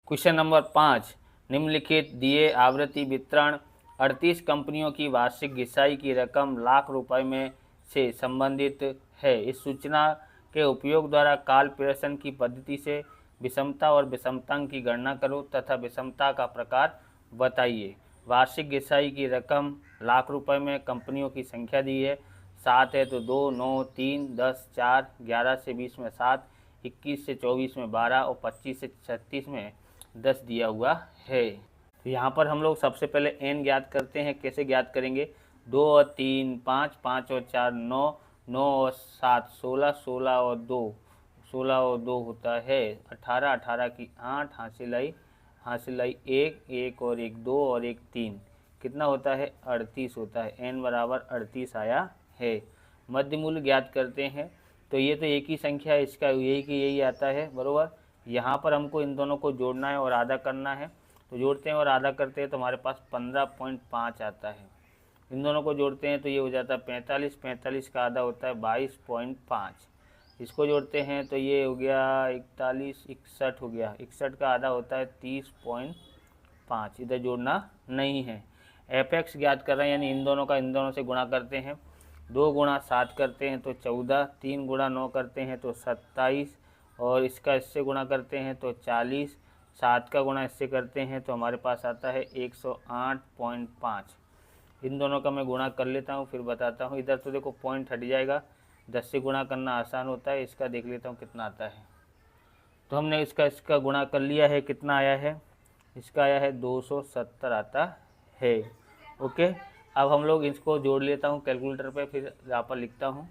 Question number 5, निम्नलिखित दिए आवृत्ति वितरण 38 कंपनियों की वार्षिक घिसाई की रकम लाख रुपए में से संबंधित है। इस सूचना के उपयोग द्वारा काल प्रश्न की पद्धति से विषमता और विषमतांक की गणना करो तथा विषमता का प्रकार बताइए। वार्षिक घिसाई की रकम लाख रुपए में, कंपनियों की संख्या दी है 7 है तो 2, 9, 3, 10, 4, 11 से 20 में 7, 21 से 24 में 12 और 25 से 36 में 10 दिया हुआ है। तो यहाँ पर हम लोग सबसे पहले n ज्ञात करते हैं। कैसे ज्ञात करेंगे? 2 और 3 5, 5 और 4 9, 9 और 7 16, 16 और 2 16 और 2 होता है 18, 18 की 8, हासिल आई 1, 1 और 1 2 और 1 3, कितना होता है? 38 होता है। n बराबर 38 आया है। मध्य मूल्य ज्ञात करते हैं। तो ये तो एक ही संख्या है, इसका यही कि यही आता है, बराबर। यहाँ पर हमको इन दोनों को जोड़ना है और आधा करना है। तो जोड़ते हैं और आधा करते हैं तो हमारे पास 15.5 आता है। इन दोनों को जोड़ते हैं तो ये हो जाता है 45, 45 का आधा होता है 22.5। इसको जोड़ते हैं तो ये हो गया 41, 61 हो गया, 61 का आधा होता है 30.5। इधर जोड़ना नहीं है। एफ ज्ञात कर रहे हैं, यानी इन दोनों का इन दोनों से गुणा करते हैं। 2 गुणा 7 करते हैं तो 14, 3 गुणा 9 करते हैं तो 27, और इसका इससे गुणा करते हैं तो 40, 7 का गुणा इससे करते हैं तो हमारे पास आता है 108.5। इन दोनों का मैं गुणा कर लेता हूँ फिर बताता हूँ। इधर तो देखो पॉइंट हट जाएगा, 10 से गुणा करना आसान होता है। इसका देख लेता हूँ कितना आता है। तो हमने इसका गुणा कर लिया है, कितना आया है? इसका आया है 270 आता है। ओके, अब हम लोग इसको जोड़ लेता हूँ कैलकुलेटर पे, फिर यहाँ पर लिखता हूँ।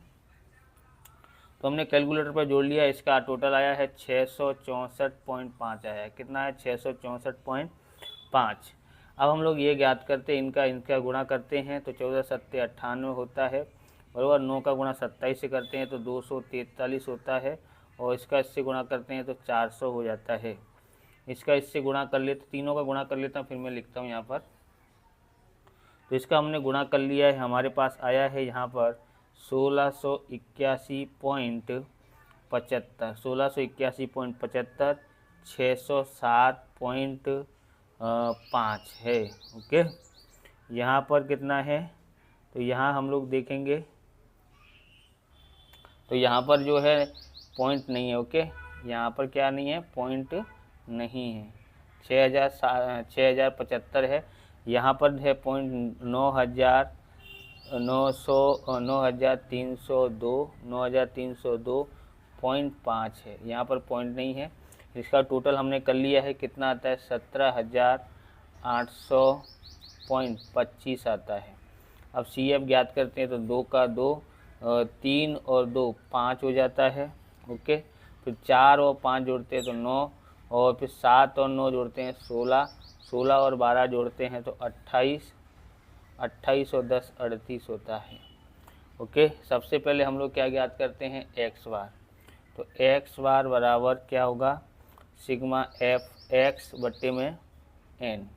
तो हमने कैलकुलेटर पर जोड़ लिया, इसका टोटल आया है 664.5 आया है। कितना है? 664.5। अब हम लोग ये ज्ञात करते हैं, इनका गुणा करते हैं तो 14 सत्ते 98 होता है, बराबर। 9 का गुणा 27 से करते हैं तो 243 होता है, और इसका इससे गुणा करते हैं तो 400 हो जाता है। इसका इससे गुणा कर लेते, तीनों का गुणा कर लेता हूँ, फिर मैं लिखता हूँ यहाँ पर। तो इसका हमने गुणा कर लिया है, हमारे पास आया है यहाँ पर 1681.75, 1681.75, 607.5 है। ओके, यहाँ पर कितना है? तो यहाँ हम लोग देखेंगे तो यहाँ पर जो है पॉइंट नहीं है। ओके, यहाँ पर क्या नहीं है? पॉइंट नहीं है। 6075 है। यहाँ पर है पॉइंट 9302.5 है। यहाँ पर पॉइंट नहीं है। इसका टोटल हमने कर लिया है, कितना आता है? 17,800.25 आता है। अब CF ज्ञात करते हैं तो 2 का 2, 3 और 2 5 हो जाता है। ओके, फिर 4 और 5 जोड़ते हैं तो 9, और फिर 7 और 9 जोड़ते हैं 16, 16 और 12 जोड़ते हैं तो 28, 28 और 10 38 होता है। ओके, सबसे पहले हम लोग क्या ज्ञात करते हैं? एक्स बार। तो एक्स बार बराबर क्या होगा? सिग्मा एफ एक्स बट्टे में एन।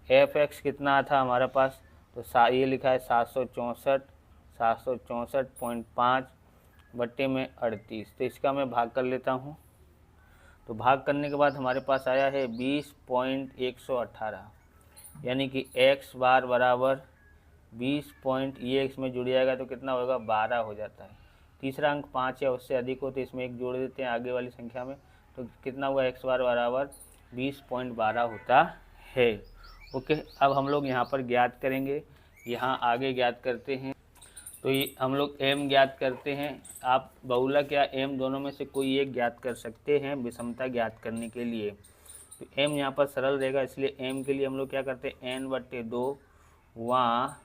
एफ एक्स कितना था हमारे पास? तो ये लिखा है 764.5 बट्टे में 38। तो इसका मैं भाग कर लेता हूँ। तो भाग करने के बाद हमारे पास आया है 20.118, यानी कि एक्स बार बराबर 20 पॉइंट, ये इसमें जुड़ जाएगा तो कितना होगा? 12 हो जाता है। तीसरा अंक 5 या उससे अधिक हो तो इसमें एक जोड़ देते हैं आगे वाली संख्या में, तो कितना हुआ? एक्स बार बराबर 20.12 होता है। ओके, अब हम लोग यहाँ पर ज्ञात करेंगे, यहाँ आगे ज्ञात करते हैं। तो ये हम लोग m ज्ञात करते हैं। आप बहुलक या m दोनों में से कोई एक ज्ञात कर सकते हैं विषमता ज्ञात करने के लिए। तो m यहाँ पर सरल रहेगा, इसलिए m के लिए हम लोग क्या करते हैं? n/2 वहाँ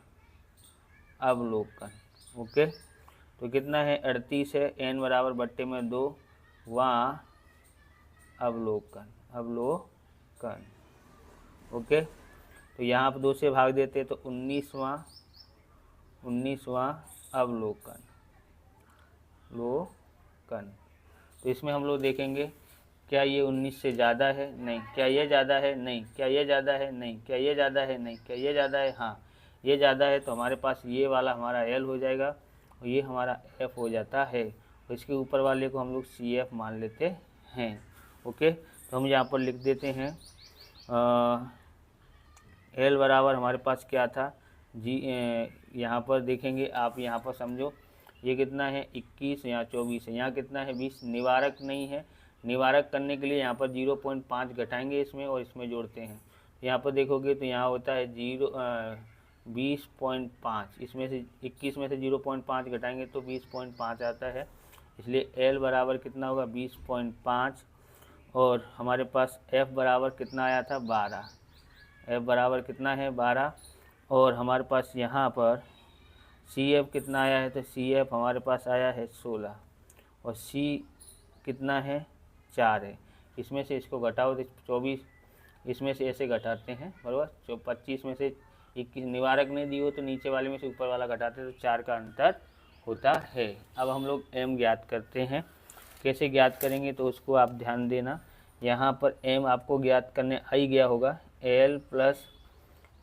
अवलोकन। ओके, तो कितना है? 38 है। n बराबर बट्टे में 2 वहाँ अवलोकन। ओके, तो यहाँ पर 2 से भाग देते हैं तो 19वां अवलोकन। तो इसमें हम लोग देखेंगे, क्या ये 19 से ज़्यादा है? नहीं। क्या ये ज़्यादा है? नहीं। क्या ये ज़्यादा है? नहीं। क्या ये ज़्यादा है? नहीं। क्या ये ज़्यादा है? हाँ, ये ज़्यादा है। तो हमारे पास ये वाला हमारा L हो जाएगा और ये हमारा F हो जाता है। और इसके ऊपर वाले को हम लोग CF मान लेते हैं। ओके, तो हम यहाँ पर लिख देते हैं एल बराबर हमारे पास क्या था जी, यहाँ पर देखेंगे आप, यहाँ पर समझो ये कितना है 21, यहाँ 24 है, यहाँ कितना है 20। निवारक नहीं है, निवारक करने के लिए यहाँ पर 0.5 घटाएंगे इसमें और इसमें जोड़ते हैं। यहाँ पर देखोगे तो यहाँ होता है 20.5, इसमें से 21 में से 0.5 घटाएंगे तो 20.5 आता है। इसलिए एल बराबर कितना होगा 20.5, और हमारे पास एफ बराबर कितना आया था 12। एफ बराबर कितना है 12, और हमारे पास यहाँ पर सी एफ कितना आया है, तो सी एफ हमारे पास आया है 16, और सी कितना है 4 है। इसमें से इसको घटाओ तो 24, इसमें से ऐसे घटाते हैं बराबर। जो 25 में से 21 निवारक नहीं दी हो तो नीचे वाले में से ऊपर वाला घटाते तो 4 का अंतर होता है। अब हम लोग एम ज्ञात करते हैं। कैसे ज्ञात करेंगे तो उसको आप ध्यान देना। यहाँ पर एम आपको ज्ञात करने आई गया होगा, एल प्लस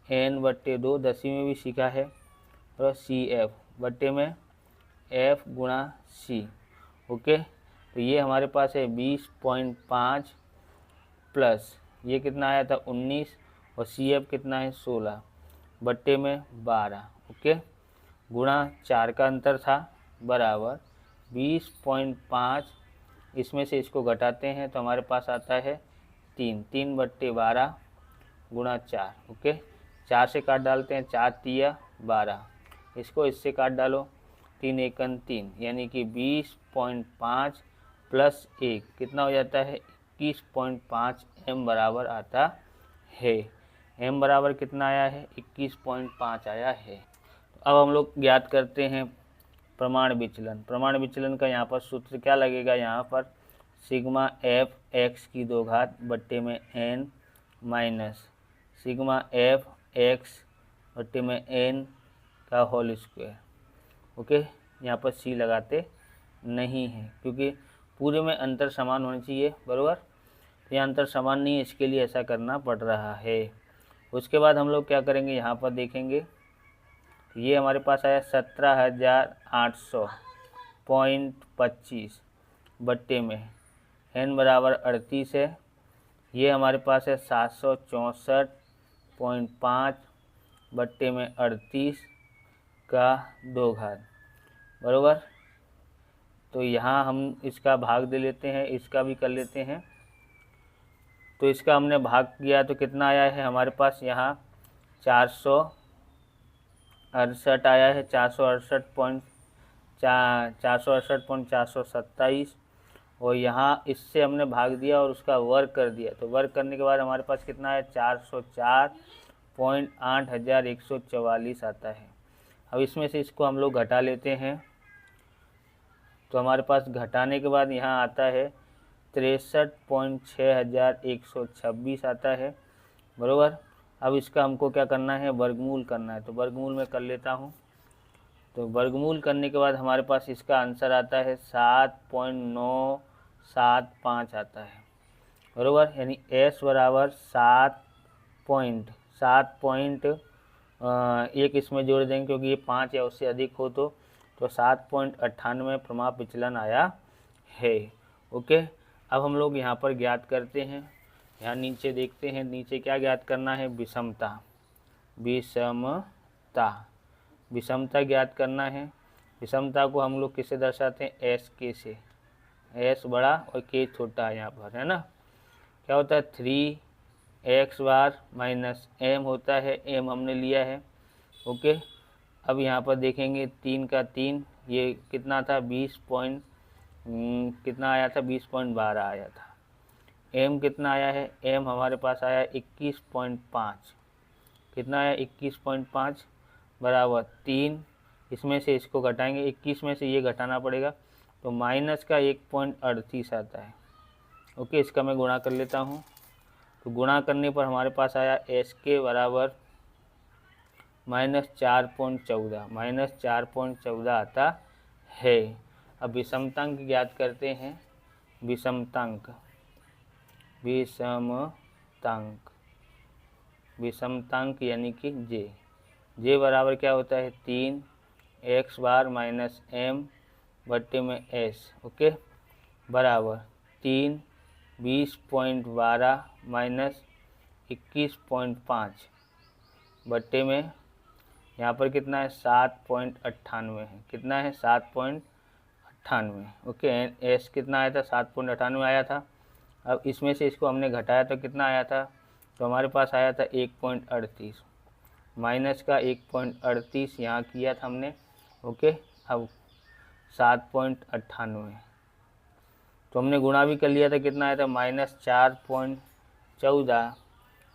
एन बट्टे 2, 10वीं में भी सीखा है, और सी एफ बट्टे में एफ गुणा सी। ओके, तो ये हमारे पास है 20.5 प्लस ये कितना आया था 19, और सी एफ कितना है 16 बट्टे में 12। ओके, गुणा 4 का अंतर था बराबर 20.5, इसमें से इसको घटाते हैं तो हमारे पास आता है 3 बट्टे 12 गुणा 4। ओके, 4 से काट डालते हैं, 4 तिया 12, इसको इससे काट डालो, 3 एकन 3, यानी कि 20.5 प्लस 1 कितना हो जाता है 21.5 एम बराबर आता है। एम बराबर कितना आया है 21.5 आया है। अब हम लोग ज्ञात करते हैं प्रमाण विचलन। प्रमाण विचलन का यहाँ पर सूत्र क्या लगेगा, यहाँ पर सिग्मा एफ एक्स की 2 घात बट्टे में N minus sigma F X बट्टे में एन का होल स्क्वायर। ओके, यहाँ पर सी लगाते नहीं है क्योंकि पूरे में अंतर समान होना चाहिए बराबर। तो यहाँ अंतर समान नहीं है, इसके लिए ऐसा करना पड़ रहा है। उसके बाद हम लोग क्या करेंगे, यहाँ पर देखेंगे ये हमारे पास आया 17,800.25 बट्टे में एन बराबर 38 है। ये हमारे पास है 764.5 बट्टे में 38 का 2 घात बराबर। तो यहाँ हम इसका भाग दे लेते हैं, इसका भी कर लेते हैं। तो इसका हमने भाग किया तो कितना आया है हमारे पास, यहाँ 468 आया है, 468.427, और यहाँ इससे हमने भाग दिया और उसका वर्ग कर दिया। तो वर्ग करने के बाद हमारे पास कितना है 404.8144 आता है। अब इसमें से इसको हम लोग घटा लेते हैं, तो हमारे पास घटाने के बाद यहाँ आता है 63.6126 आता है बराबर। अब इसका हमको क्या करना है, वर्गमूल करना है। तो वर्गमूल में कर लेता हूँ। तो वर्गमूल करने के बाद हमारे पास इसका आंसर आता है 7.975 आता है बराबर। यानी एस बराबर 7.1 इसमें जोड़ देंगे क्योंकि ये 5 या उससे अधिक हो तो 7.98 प्रमाप विचलन आया है। ओके, अब हम लोग यहाँ पर ज्ञात करते हैं। यहाँ नीचे देखते हैं, नीचे क्या ज्ञात करना है, विषमता। विषमता ज्ञात करना है। विषमता को हम लोग किससे दर्शाते हैं, एस के से। एस बड़ा और के छोटा यहाँ पर है ना। क्या होता है 3x बार माइनस एम होता है, एम हमने लिया है। ओके, अब यहाँ पर देखेंगे 3 का 3, ये कितना था कितना आया था 20.12 आया था। एम कितना आया है, एम हमारे पास आया 21.5, कितना आया 21.5 बराबर 3, इसमें से इसको घटाएंगे, 21 में से ये घटाना पड़ेगा तो माइनस का 1.38 आता है। ओके, इसका मैं गुणा कर लेता हूँ। तो गुणा करने पर हमारे पास आया एस के बराबर -4.14 आता है। अब विषमतांक ज्ञात करते हैं। विषमतांक यानी कि जे बराबर क्या होता है 3x बार माइनस एम बट्टे में एस। ओके, बराबर 3 20.12 माइनस 21.5 बट्टे में यहाँ पर कितना है 7.98 है। कितना है 7.98। ओके, एस कितना आया था 7.98 आया था। अब इसमें से इसको हमने घटाया तो कितना आया था, तो हमारे पास आया था 1.38 माइनस का 1.38 यहाँ किया था हमने। ओके, अब 7.98 तो हमने गुणा भी कर लिया था, कितना आया था -4.14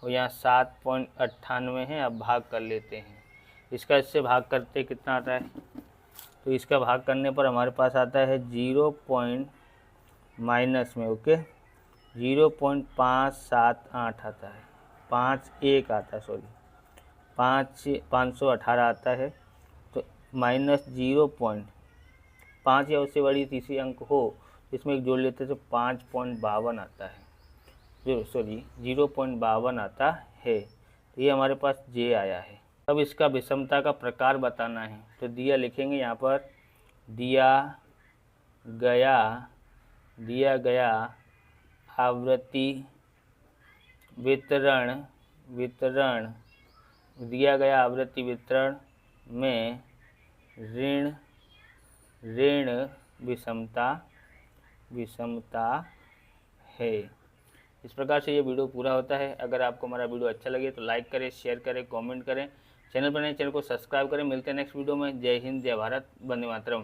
और यहाँ 7.98 है। अब भाग कर लेते हैं इसका, इससे भाग करते कितना आता है, तो इसका भाग करने पर हमारे पास आता है 0 माइनस में 0.578 आता है, 51 आता है, सॉरी 518 आता है। तो माइनस 0.5 या उससे बड़ी तीसरी अंक हो इसमें एक जोड़ लेते तो 5.52 आता है, 0.52 आता है। तो ये हमारे पास जे आया है। अब इसका विषमता का प्रकार बताना है, तो दिया लिखेंगे यहाँ पर, दिया गया आवृत्ति वितरण दिया गया आवृत्ति वितरण में ऋण विषमता है। इस प्रकार से ये वीडियो पूरा होता है। अगर आपको हमारा वीडियो अच्छा लगे तो लाइक करें, शेयर करें, कमेंट करें। चैनल पर नए चैनल को सब्सक्राइब करें। मिलते हैं नेक्स्ट वीडियो में। जय हिंद, जय भारत, वंदे मातरम।